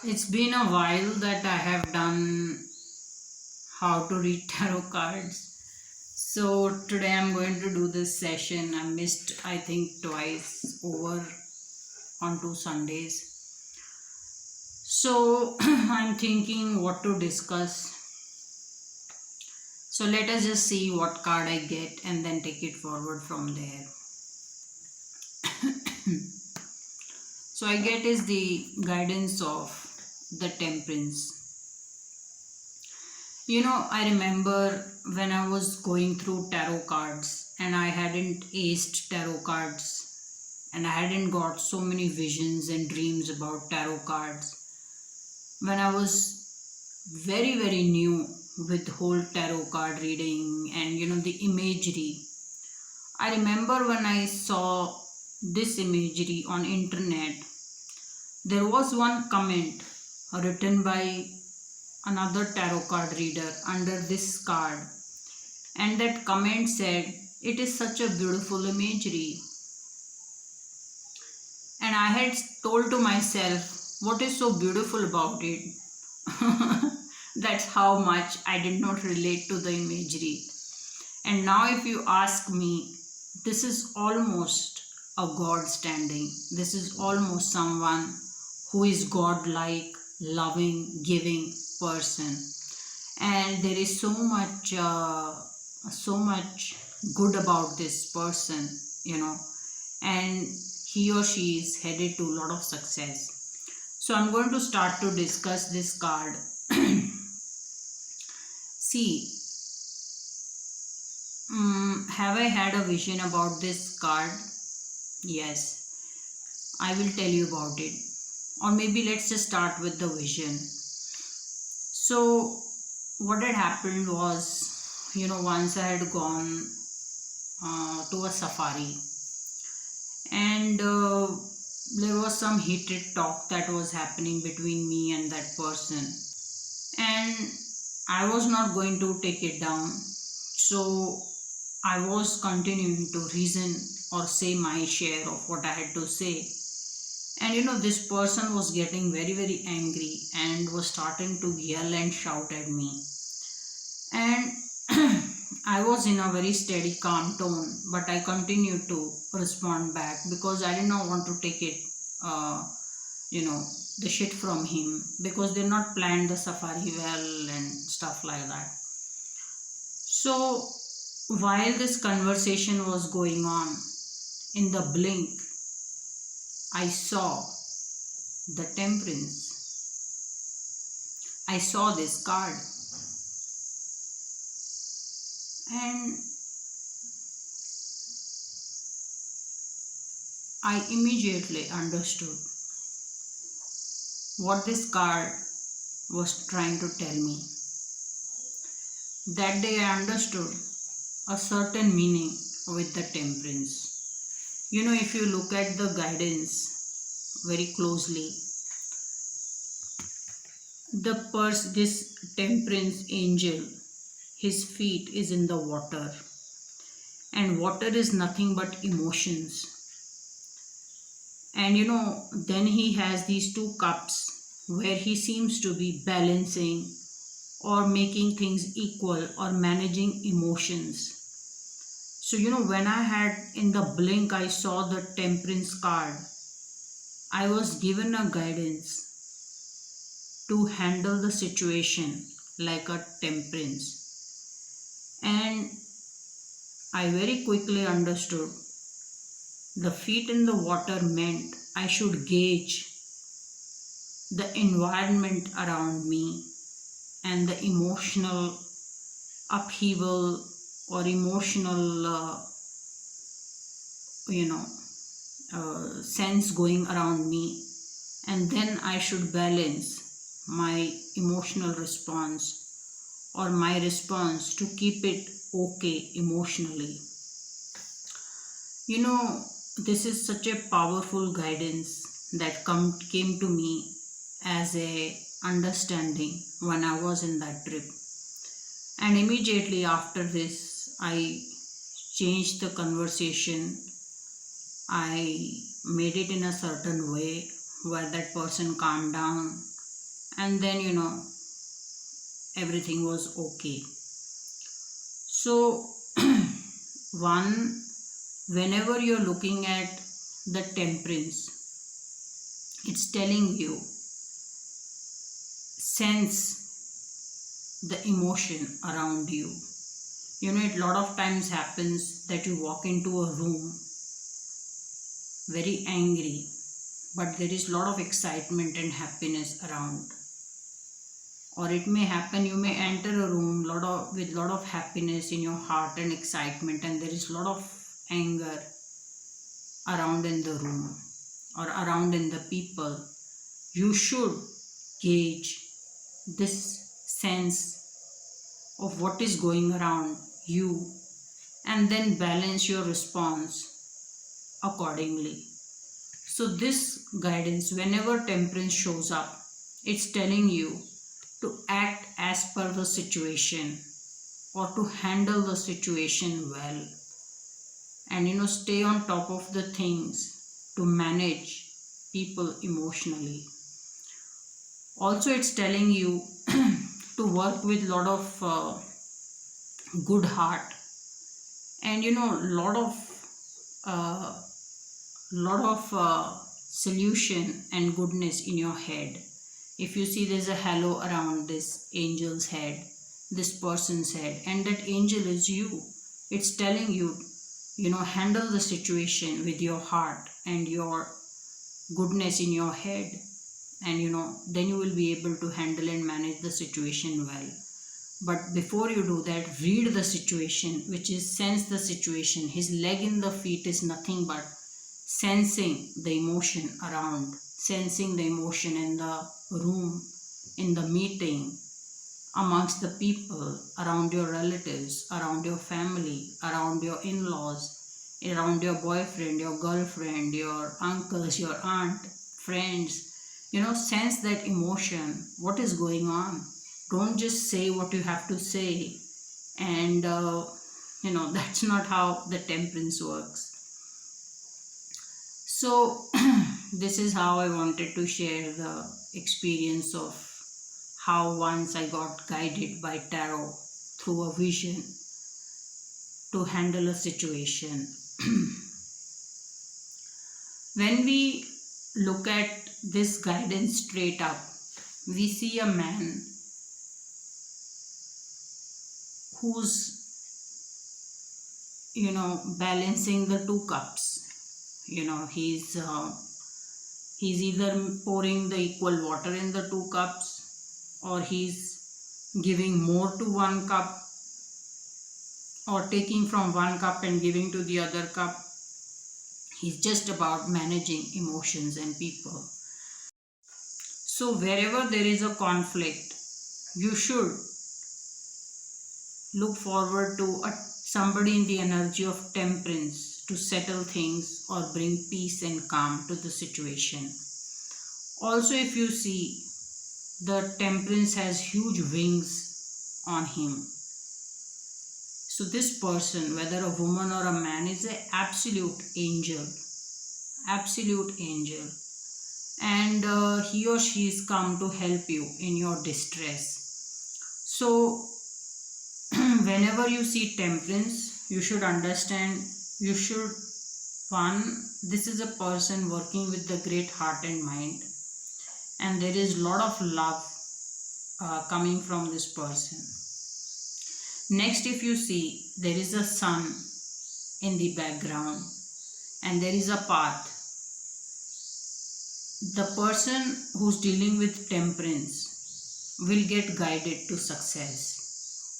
It's been a while that I have done how to read tarot cards. So today I'm going to do this session. I missed, I think, twice over on 2 Sundays. So I'm thinking what to discuss. So let us just see what card I get and then take it forward from there. So I get is the guidance of the Temperance. I remember when I was going through tarot cards and I hadn't aced tarot cards and I hadn't got so many visions and dreams about tarot cards. When I was very, very new with whole tarot card reading and the imagery. I remember when I saw this imagery on internet, there was one comment written by another tarot card reader under this card, and that comment said, "It is such a beautiful imagery." And I had told to myself, what is so beautiful about it? That's how much I did not relate to the imagery. And now, if you ask me, this is almost a God standing. This is almost someone who is God-like, loving, giving person. And there is so much good about this person, and he or she is headed to a lot of success. So I'm going to start to discuss this card. See, have I had a vision about this card? Yes, I will tell you about it. Or maybe let's just start with the vision. So what had happened was, once I had gone to a safari, and there was some heated talk that was happening between me and that person, and I was not going to take it down. So I was continuing to reason or say my share of what I had to say. And this person was getting very, very angry and was starting to yell and shout at me. And I was in a very steady, calm tone, but I continued to respond back because I did not want to take it, uh, you know, the shit from him, because they not planned the safari well and stuff like that. So while this conversation was going on, in the blink, I saw the Temperance. I saw this card, and I immediately understood what this card was trying to tell me. That day I understood a certain meaning with the Temperance. If you look at the guidance very closely, this Temperance angel, his feet is in the water, and water is nothing but emotions. And then he has these two cups where he seems to be balancing or making things equal or managing emotions. So when I had, in the blink I saw the Temperance card, I was given a guidance to handle the situation like a Temperance. And I very quickly understood the feet in the water meant I should gauge the environment around me and the emotional upheaval or emotional, sense going around me, and then I should balance my emotional response or my response to keep it okay emotionally. This is such a powerful guidance that came to me as a understanding when I was in that trip. And immediately after this, I changed the conversation. I made it in a certain way where that person calmed down, and then everything was okay. So one whenever you're looking at the temperance, it's telling you, sense the emotion around you. It lot of times happens that you walk into a room very angry, but there is lot of excitement and happiness around. Or it may happen you may enter a room with lot of happiness in your heart and excitement, and there is lot of anger around in the room or around in the people. You should gauge this sense of what is going around you, and then balance your response accordingly. So this guidance, whenever temperance shows up, it's telling you to act as per the situation, or to handle the situation well, and stay on top of the things to manage people emotionally. Also, it's telling you to work with lot of good heart, and uh, lot of solution and goodness in your head. If you see, there's a halo around this angel's head, this person's head, and that angel is you. It's telling you, handle the situation with your heart and your goodness in your head, and then you will be able to handle and manage the situation well. But before you do that, read the situation, which is sense the situation. His leg in the feet is nothing but sensing the emotion around, sensing the emotion in the room, in the meeting, amongst the people, around your relatives, around your family, around your in-laws, around your boyfriend, your girlfriend, your uncles, your aunt, friends. Sense that emotion, what is going on. Don't just say what you have to say, and that's not how the temperance works. So this is how I wanted to share the experience of how once I got guided by tarot through a vision to handle a situation. When we look at this guidance straight up, we see a man who's balancing the two cups. He's either pouring the equal water in the two cups, or he's giving more to one cup, or taking from one cup and giving to the other cup. He's just about managing emotions and people. So wherever there is a conflict, you should look forward to somebody in the energy of temperance to settle things or bring peace and calm to the situation. Also, if you see, the temperance has huge wings on him. So this person, whether a woman or a man, is an absolute angel. Absolute angel. And he or she is come to help you in your distress. So whenever you see temperance, you should understand, this is a person working with the great heart and mind, and there is lot of love coming from this person. Next, if you see, there is a sun in the background, and there is a path. The person who's dealing with temperance will get guided to success,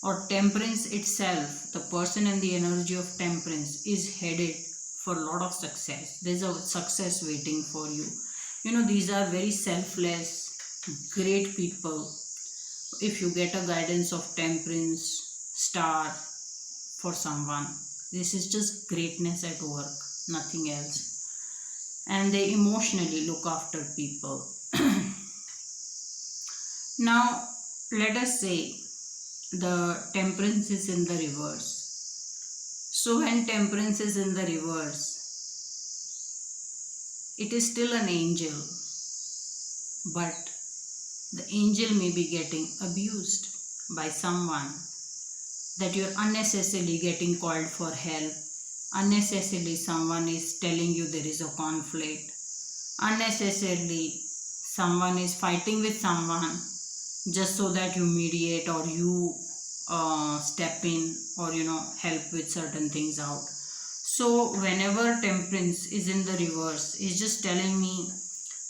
or temperance itself, the person in the energy of temperance is headed for a lot of success. There's a success waiting for you. These are very selfless, great people. If you get a guidance of temperance star for someone, this is just greatness at work, nothing else. And they emotionally look after people. Now, let us say the temperance is in the reverse. So when temperance is in the reverse, it is still an angel. but the angel may be getting abused by someone, that you're unnecessarily getting called for help, unnecessarily someone is telling you there is a conflict, unnecessarily someone is fighting with someone just so that you mediate or you step in or help with certain things out. So whenever temperance is in the reverse, it's just telling me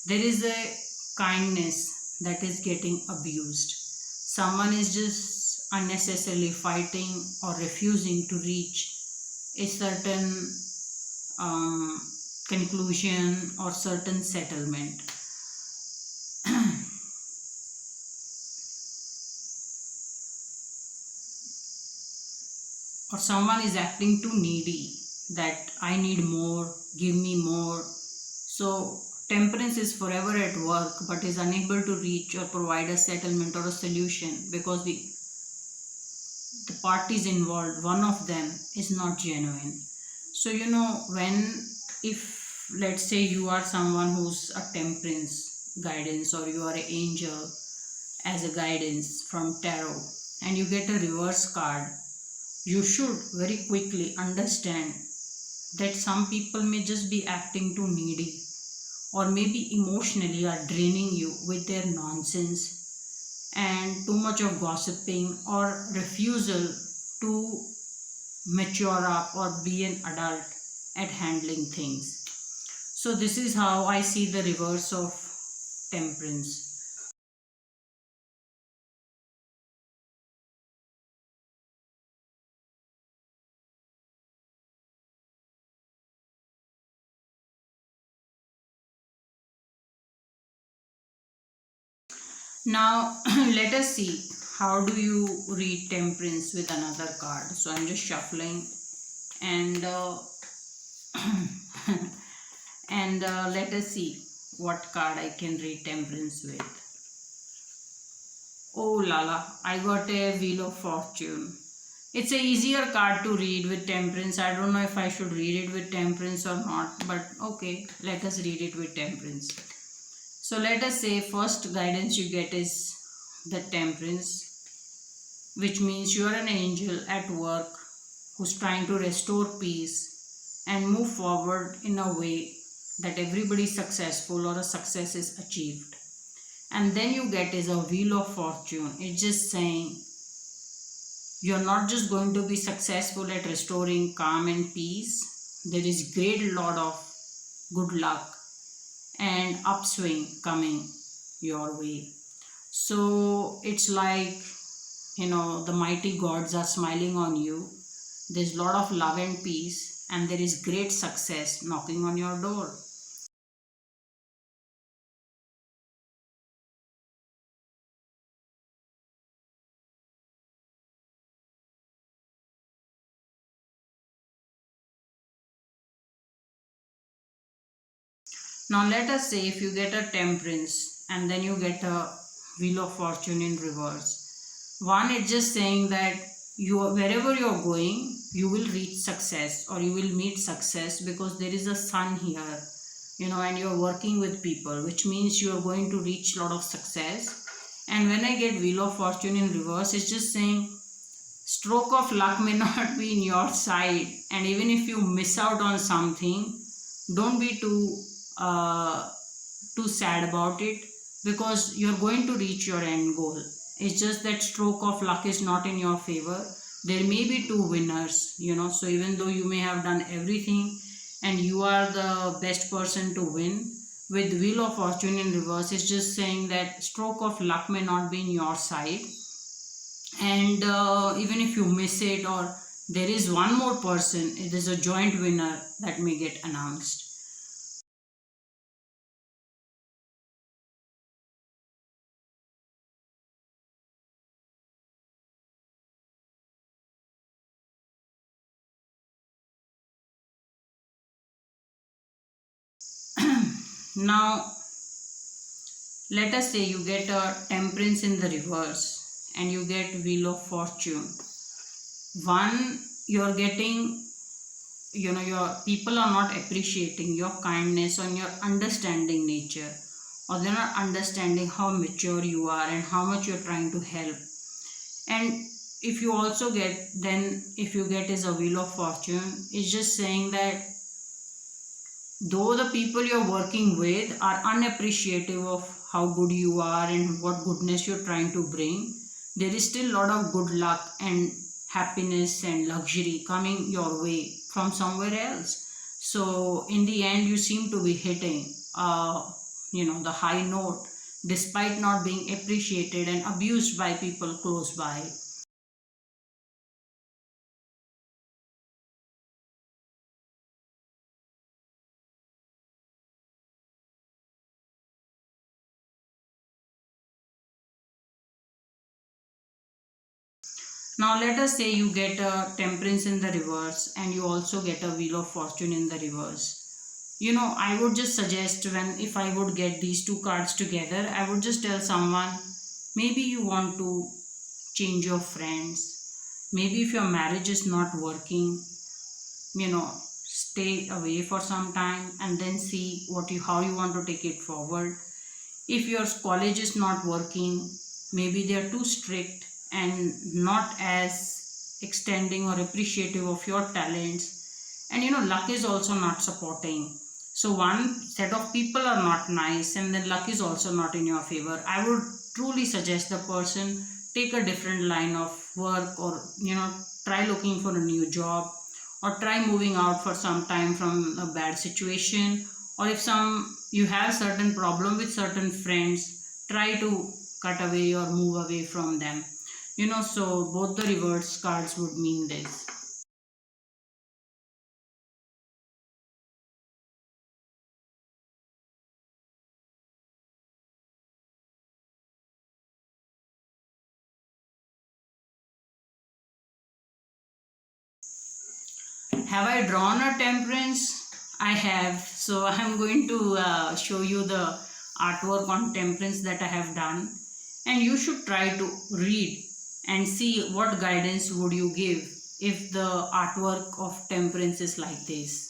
there is a kindness that is getting abused. Someone is just unnecessarily fighting or refusing to reach a certain um, conclusion or certain settlement. Or someone is acting too needy, that I need more, give me more. So temperance is forever at work but is unable to reach or provide a settlement or a solution because the parties involved, one of them is not genuine. So when, if let's say you are someone who's a temperance guidance, or you are an angel as a guidance from tarot, and you get a reverse card, you should very quickly understand that some people may just be acting too needy, or maybe emotionally are draining you with their nonsense and too much of gossiping or refusal to mature up or be an adult at handling things. So this is how I see the reverse of temperance. Now let us see how do you read temperance with another card. So I'm just shuffling and let us see what card I can read temperance with. Oh lala, I got a Wheel of Fortune. It's a easier card to read with temperance. I don't know if I should read it with temperance or not, but okay, let us read it with temperance. So let us say first guidance you get is the temperance, which means you are an angel at work who's trying to restore peace and move forward in a way that everybody is successful or a success is achieved. And then you get is a Wheel of Fortune. It's just saying you're not just going to be successful at restoring calm and peace. There is great lot of good luck and upswing coming your way. So it's like, the mighty gods are smiling on you. There's a lot of love and peace, and there is great success knocking on your door. Now let us say if you get a temperance and then you get a Wheel of Fortune in reverse. One, it's just saying that wherever you're going, you will reach success or you will meet success because there is a sun here, and you're working with people, which means you're going to reach a lot of success. And when I get Wheel of Fortune in reverse, it's just saying stroke of luck may not be in your side, and even if you miss out on something, don't be uh, too sad about it, because you're going to reach your end goal. It's just that stroke of luck is not in your favor. There may be two winners, so even though you may have done everything and you are the best person to win, with Wheel of Fortune in reverse, it's just saying that stroke of luck may not be in your side, and even if you miss it, or there is one more person, it is a joint winner that may get announced. Now let us say you get a temperance in the reverse and you get Wheel of Fortune. One, you're getting, your people are not appreciating your kindness and your understanding nature, or they're not understanding how mature you are and how much you're trying to help. And if you also get, then if you get is a wheel of fortune, it's just saying that though the people you're working with are unappreciative of how good you are and what goodness you're trying to bring, there is still a lot of good luck and happiness and luxury coming your way from somewhere else. So in the end, you seem to be hitting the high note, despite not being appreciated and abused by people close by. Now let us say you get a temperance in the reverse and you also get a wheel of fortune in the reverse. I would just suggest, when if I would get these two cards together, I would just tell someone, maybe you want to change your friends. Maybe if your marriage is not working, stay away for some time and then see how you want to take it forward. If your college is not working, maybe they are too strict and not as extending or appreciative of your talents. And luck is also not supporting. So one set of people are not nice and then luck is also not in your favor. I would truly suggest the person take a different line of work, or try looking for a new job, or try moving out for some time from a bad situation. Or if you have certain problem with certain friends, try to cut away or move away from them. So both the reverse cards would mean this. Have I drawn a temperance? I have. So I'm going to show you the artwork on temperance that I have done, and you should try to read and see what guidance would you give if the artwork of temperance is like this.